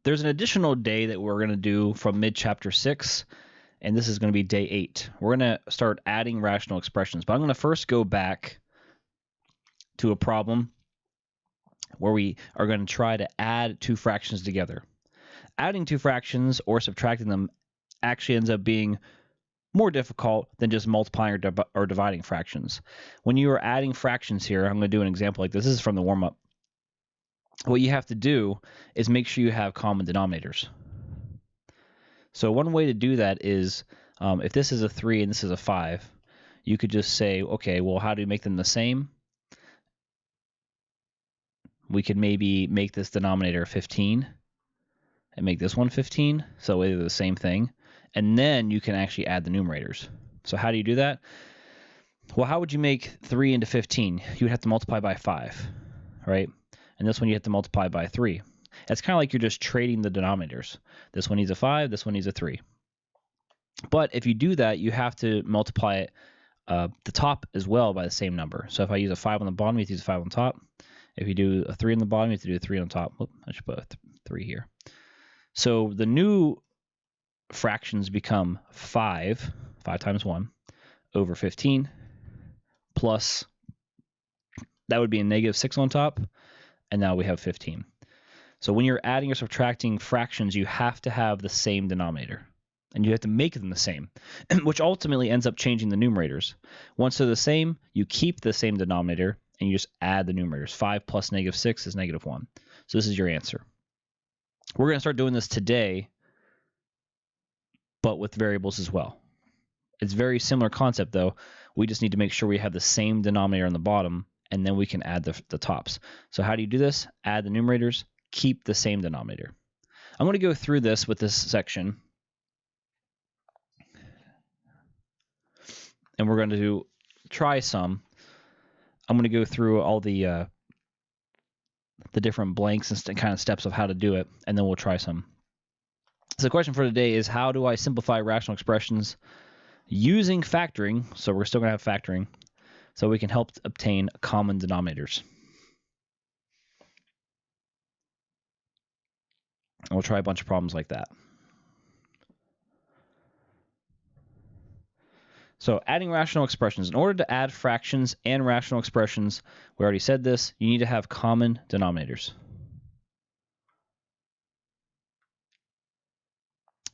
there's an additional day that we're going to do from mid-chapter 6, and this is going to be day 8. We're going to start adding rational expressions, but I'm going to first go back to a problem where we are going to try to add two fractions together. Adding two fractions or subtracting them actually ends up being more difficult than just multiplying or dividing fractions. When you are adding fractions here, I'm going to do an example like this. This is from the warm-up. What you have to do is make sure you have common denominators. So one way to do that is if this is a 3 and this is a 5, you could just say, okay, well, how do we make them the same? We could maybe make this denominator 15 and make this one 15, so they're the same thing. And then you can actually add the numerators. So how do you do that? Well, how would you make 3 into 15? You would have to multiply by 5, right? And this one you have to multiply by 3. It's kind of like you're just trading the denominators. This one needs a 5, this one needs a 3. But if you do that, you have to multiply it, the top as well by the same number. So if I use a 5 on the bottom, you have to use a 5 on top. If you do a 3 on the bottom, you have to do a 3 on top. Whoop, I should put a 3 here. So the new fractions become 5 times 1, over 15, plus, that would be a negative 6 on top, and now we have 15. So when you're adding or subtracting fractions, you have to have the same denominator, and you have to make them the same, which ultimately ends up changing the numerators. Once they're the same, you keep the same denominator, and you just add the numerators. 5 plus negative 6 is negative 1. So this is your answer. We're going to start doing this today, but with variables as well. It's a very similar concept, though. We just need to make sure we have the same denominator on the bottom, and then we can add the tops. So how do you do this? Add the numerators, keep the same denominator. I'm going to go through this with this section, and we're going to try some. I'm going to go through all the different blanks and kind of steps of how to do it, and then we'll try some. So the question for today is, how do I simplify rational expressions using factoring? So we're still going to have factoring, so we can help obtain common denominators. And we'll try a bunch of problems like that. So adding rational expressions. In order to add fractions and rational expressions, we already said this, you need to have common denominators.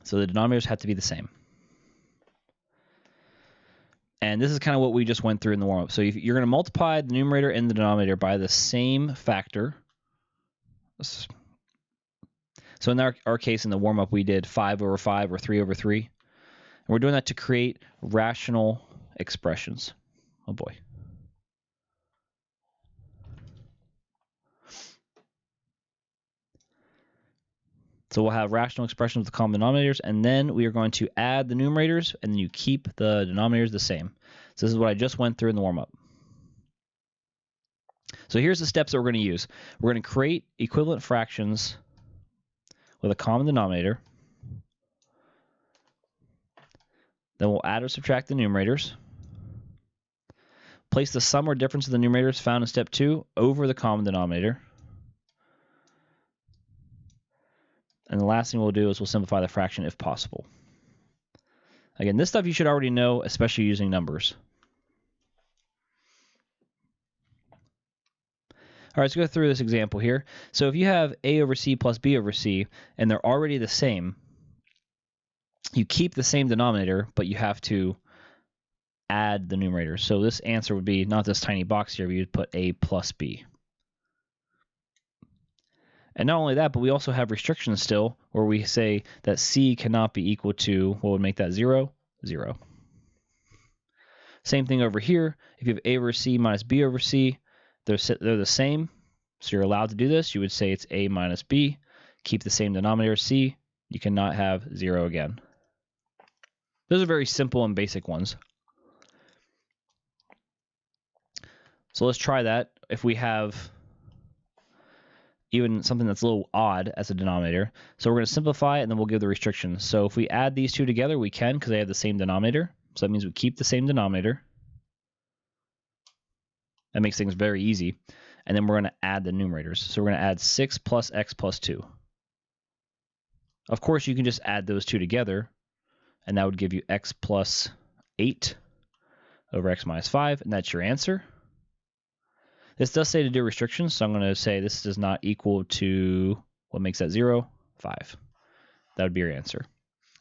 So the denominators have to be the same. And this is kind of what we just went through in the warm-up. So you're going to multiply the numerator and the denominator by the same factor. So in our case, in the warm-up, we did 5 over 5 or 3 over 3. And we're doing that to create rational expressions. Oh boy. So we'll have rational expressions with common denominators, and then we are going to add the numerators, and then you keep the denominators the same. So this is what I just went through in the warm-up. So here's the steps that we're going to use. We're going to create equivalent fractions with a common denominator. Then we'll add or subtract the numerators. Place the sum or difference of the numerators found in step 2 over the common denominator. And the last thing we'll do is we'll simplify the fraction if possible. Again, this stuff you should already know, especially using numbers. All right, let's go through this example here. So if you have a over c plus b over c, and they're already the same, you keep the same denominator, but you have to add the numerators. So this answer would be not this tiny box here, but you'd put a plus b. And not only that, but we also have restrictions still, where we say that c cannot be equal to, what would make that 0? 0. Same thing over here. If you have a over c minus b over c, they're the same, so you're allowed to do this. You would say it's a minus b. Keep the same denominator, c. You cannot have 0 again. Those are very simple and basic ones. So let's try that. If we have even something that's a little odd as a denominator. So we're going to simplify it, and then we'll give the restrictions. So if we add these two together, we can, because they have the same denominator. So that means we keep the same denominator. That makes things very easy. And then we're going to add the numerators. So we're going to add 6 plus x plus 2. Of course, you can just add those two together, and that would give you x plus 8 over x minus 5, and that's your answer. This does say to do restrictions, so I'm going to say this does not equal to, what makes that 0? 5. That would be your answer.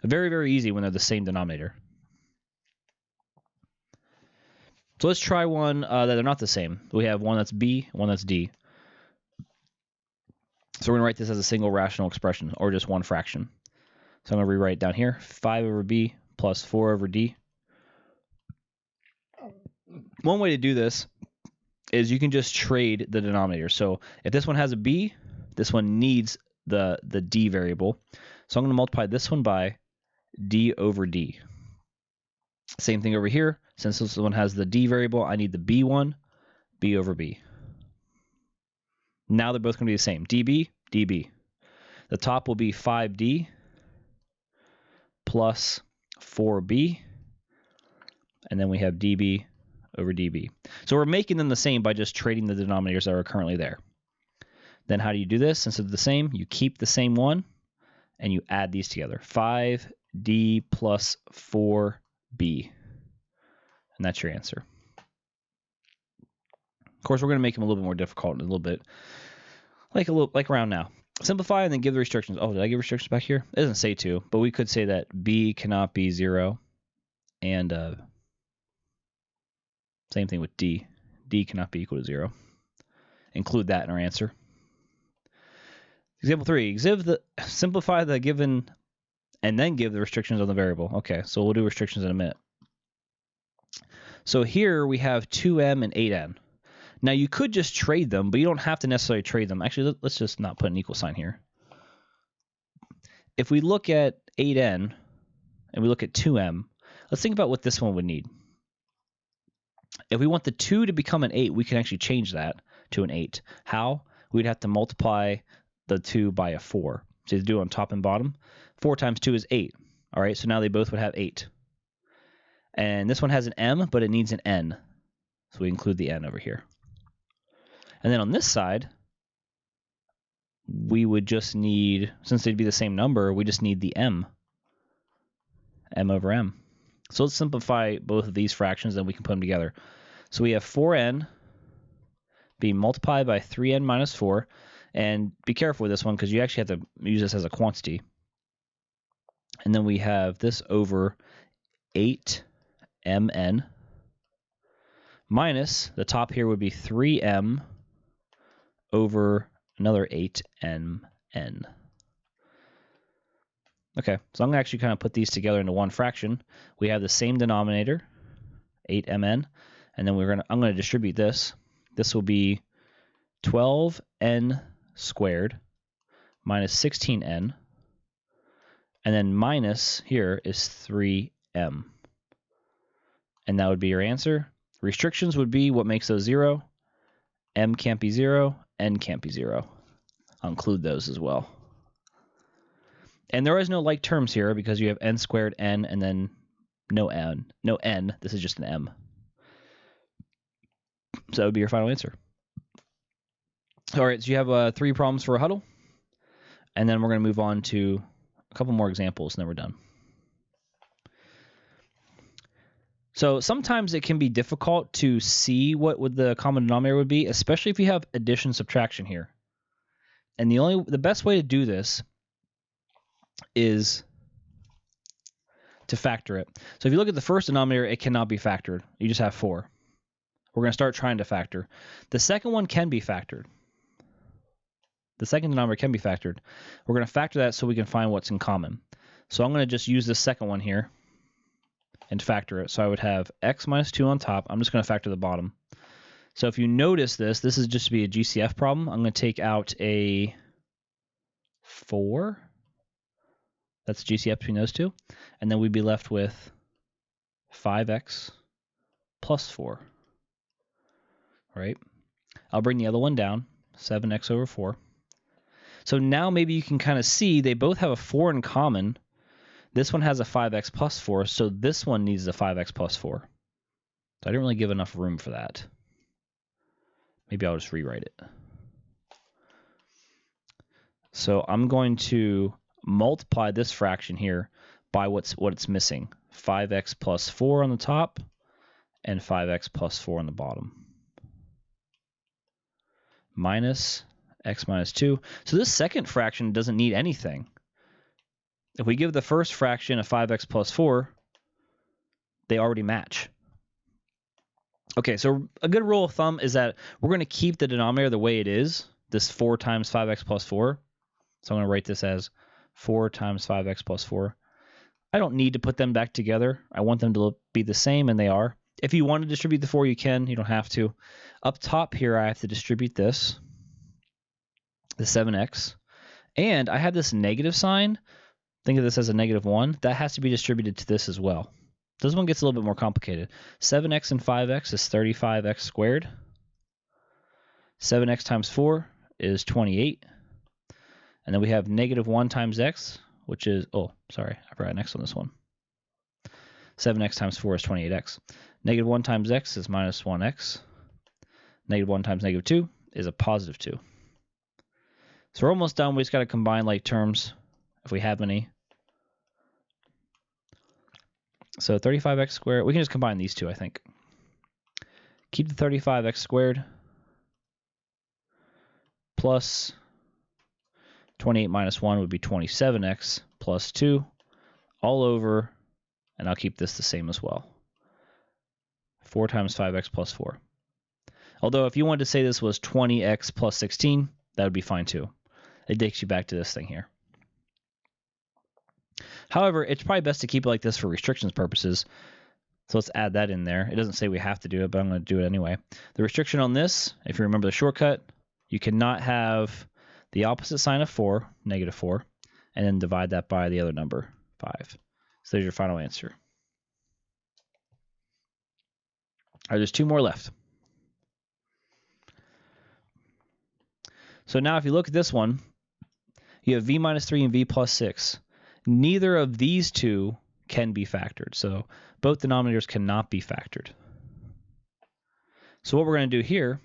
Very, very easy when they're the same denominator. So let's try one that they're not the same. We have one that's b, one that's d. So we're going to write this as a single rational expression, or just one fraction. So I'm going to rewrite it down here. 5 over b plus 4 over d. One way to do this is you can just trade the denominator. So if this one has a b, this one needs the d variable. So I'm going to multiply this one by d over d. Same thing over here. Since this one has the d variable, I need the b one, b over b. Now they're both going to be the same. db, db. The top will be 5d plus 4b. And then we have db over db. So we're making them the same by just trading the denominators that are currently there. Then how do you do this? Since they're the same, you keep the same one, and you add these together. 5d plus 4b. And that's your answer. Of course, we're going to make them a little bit more difficult and a little bit like around now. Simplify and then give the restrictions. Oh, did I give restrictions back here? It doesn't say to, but we could say that b cannot be 0, and same thing with d. d cannot be equal to 0. Include that in our answer. Example 3. Simplify the given and then give the restrictions on the variable. Okay, so we'll do restrictions in a minute. So here we have 2m and 8n. Now you could just trade them, but you don't have to necessarily trade them. Actually, let's just not put an equal sign here. If we look at 8n and we look at 2m, let's think about what this one would need. If we want the 2 to become an 8, we can actually change that to an 8. How? We'd have to multiply the 2 by a 4. So you do it on top and bottom. 4 times 2 is 8. All right, so now they both would have 8. And this one has an m, but it needs an n. So we include the n over here. And then on this side, we would just need, since they'd be the same number, we just need the m. M over m. So let's simplify both of these fractions, then we can put them together. So we have 4n being multiplied by 3n minus 4. And be careful with this one because you actually have to use this as a quantity. And then we have this over 8mn minus, the top here would be 3m over another 8mn. Okay, so I'm going to actually kind of put these together into one fraction. We have the same denominator, 8mn, and then I'm going to distribute this. This will be 12n squared minus 16n, and then minus here is 3m. And that would be your answer. Restrictions would be what makes those 0. M can't be 0, n can't be 0. I'll include those as well. And there is no like terms here because you have n squared n and then no n. No n. This is just an m. So that would be your final answer. All right, so you have 3 problems for a huddle. And then we're going to move on to a couple more examples, and then we're done. So sometimes it can be difficult to see what the common denominator would be, especially if you have addition subtraction here. And the best way to do this is to factor it. So if you look at the first denominator, it cannot be factored. You just have 4. We're going to start trying to factor. The second one can be factored. The second denominator can be factored. We're going to factor that so we can find what's in common. So I'm going to just use this second one here and factor it. So I would have x minus 2 on top. I'm just going to factor the bottom. So if you notice this is just to be a GCF problem. I'm going to take out a 4. That's GCF between those two. And then we'd be left with 5x plus 4. All right? I'll bring the other one down, 7x over 4. So now maybe you can kind of see they both have a 4 in common. This one has a 5x plus 4, so this one needs a 5x plus 4. So I didn't really give enough room for that. Maybe I'll just rewrite it. So I'm going to multiply this fraction here by what it's missing. 5x plus 4 on the top and 5x plus 4 on the bottom. Minus x minus 2. So this second fraction doesn't need anything. If we give the first fraction a 5x plus 4, they already match. Okay, so a good rule of thumb is that we're going to keep the denominator the way it is, this 4 times 5x plus 4. So I'm going to write this as 4 times 5x plus 4. I don't need to put them back together. I want them to be the same, and they are. If you want to distribute the 4, you can. You don't have to. Up top here, I have to distribute this, the 7x. And I have this negative sign. Think of this as a negative 1. That has to be distributed to this as well. This one gets a little bit more complicated. 7x and 5x is 35x squared. 7x times 4 is 28. And then we have negative 1 times x, which is, oh, sorry, I forgot an x on this one. 7x times 4 is 28x. Negative 1 times x is minus 1x. Negative 1 times negative 2 is a positive 2. So we're almost done. We just got to combine like terms if we have any. So 35x squared, we can just combine these two, I think. Keep the 35x squared plus 28 minus 1 would be 27x plus 2 all over, and I'll keep this the same as well. 4 times 5x plus 4. Although if you wanted to say this was 20x plus 16, that would be fine too. It takes you back to this thing here. However, it's probably best to keep it like this for restrictions purposes. So let's add that in there. It doesn't say we have to do it, but I'm going to do it anyway. The restriction on this, if you remember the shortcut, you cannot have the opposite sign of 4, negative 4, and then divide that by the other number, 5. So there's your final answer. All right, there's 2 more left. So now if you look at this one, you have v minus 3 and v plus 6. Neither of these two can be factored. So both denominators cannot be factored. So what we're going to do here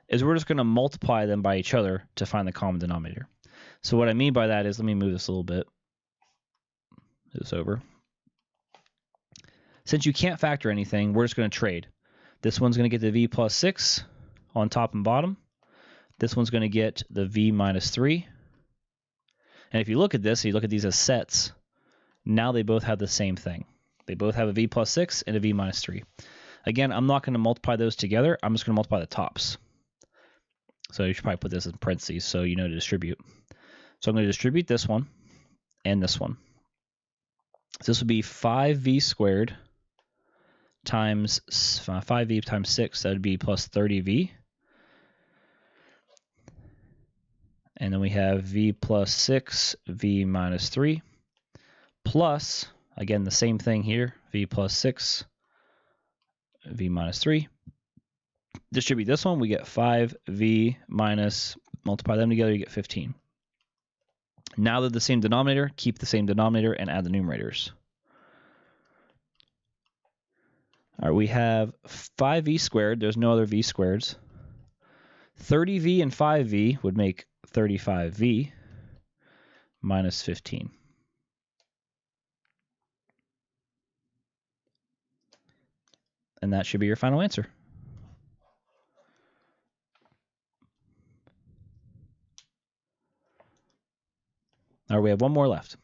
is we're just going to multiply them by each other to find the common denominator. So what I mean by that is, let me move this a little bit. Move this over. Since you can't factor anything, we're just going to trade. This one's going to get the v plus 6 on top and bottom. This one's going to get the v minus 3. And if you look at this, you look at these as sets, now they both have the same thing. They both have a v plus 6 and a v minus 3. Again, I'm not going to multiply those together. I'm just going to multiply the tops. So you should probably put this in parentheses so you know to distribute. So I'm going to distribute this one and this one. So this would be 5v squared times 5v times 6. That would be plus 30v. And then we have v plus 6, v minus 3, plus, again, the same thing here, v plus 6, v minus 3. Distribute this one, we get 5v minus, multiply them together, you get 15. Now they're the same denominator, keep the same denominator and add the numerators. All right, we have 5v squared, there's no other v squareds. 30v and 5v would make 35v minus 15. And that should be your final answer. All right, we have one more left.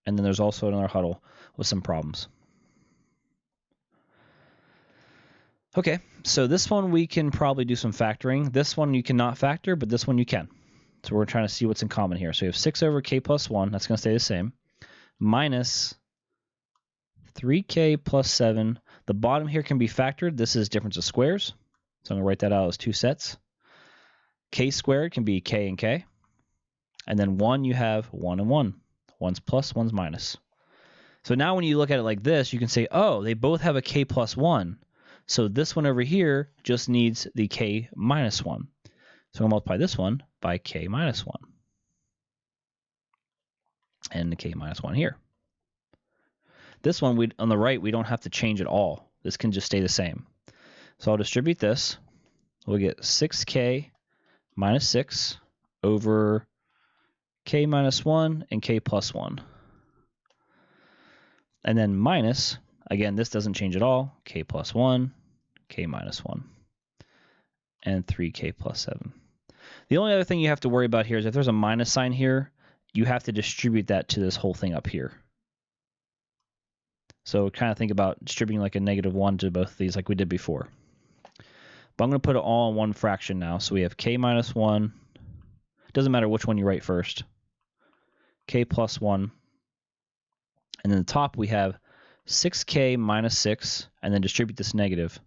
And then there's also another huddle with some problems. Okay, so this one we can probably do some factoring. This one you cannot factor, but this one you can. So we're trying to see what's in common here. So we have 6 over k plus 1, that's going to stay the same, minus 3k plus 7. The bottom here can be factored. This is difference of squares. So I'm going to write that out as 2 sets. K squared can be k and k. And then 1, you have 1 and 1. One's plus, one's minus. So now when you look at it like this, you can say, oh, they both have a k plus 1. So this one over here just needs the k minus 1. So I'll multiply this one by k minus 1. And the k minus 1 here. This one, on the right, we don't have to change at all. This can just stay the same. So I'll distribute this. We'll get 6k minus 6 over k minus 1, and k plus 1. And then minus, again, this doesn't change at all, k plus 1, k minus 1, and 3k plus 7. The only other thing you have to worry about here is if there's a minus sign here, you have to distribute that to this whole thing up here. So kind of think about distributing like a -1 to both of these like we did before. But I'm going to put it all in one fraction now. So we have k minus 1. It doesn't matter which one you write first. K plus 1. And then the top we have 6k minus 6, and then distribute this negative.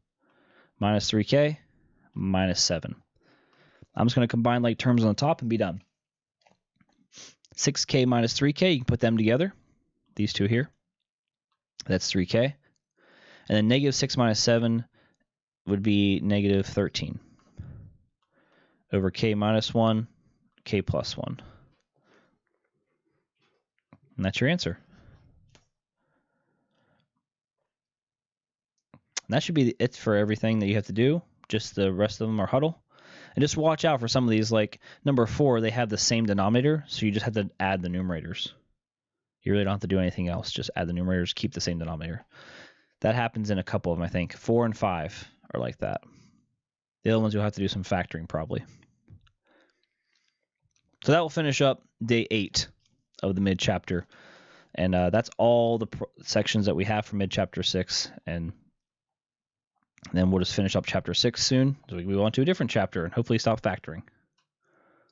Minus 3k, minus 7. I'm just going to combine like terms on the top and be done. 6k minus 3k, you can put them together. These two here. That's 3k. And then negative 6 minus 7 would be negative 13. Over k minus 1, k plus 1. And that's your answer. And that should be it for everything that you have to do. Just the rest of them are Huddle. And just watch out for some of these, like number 4, they have the same denominator, so you just have to add the numerators. You really don't have to do anything else. Just add the numerators, keep the same denominator. That happens in a couple of them, I think. 4 and 5 are like that. The other ones you'll have to do some factoring probably. So that will finish up day 8 of the mid-chapter. And that's all the sections that we have for mid-chapter 6. And then we'll just finish up chapter 6 soon. So we move on to a different chapter and hopefully stop factoring.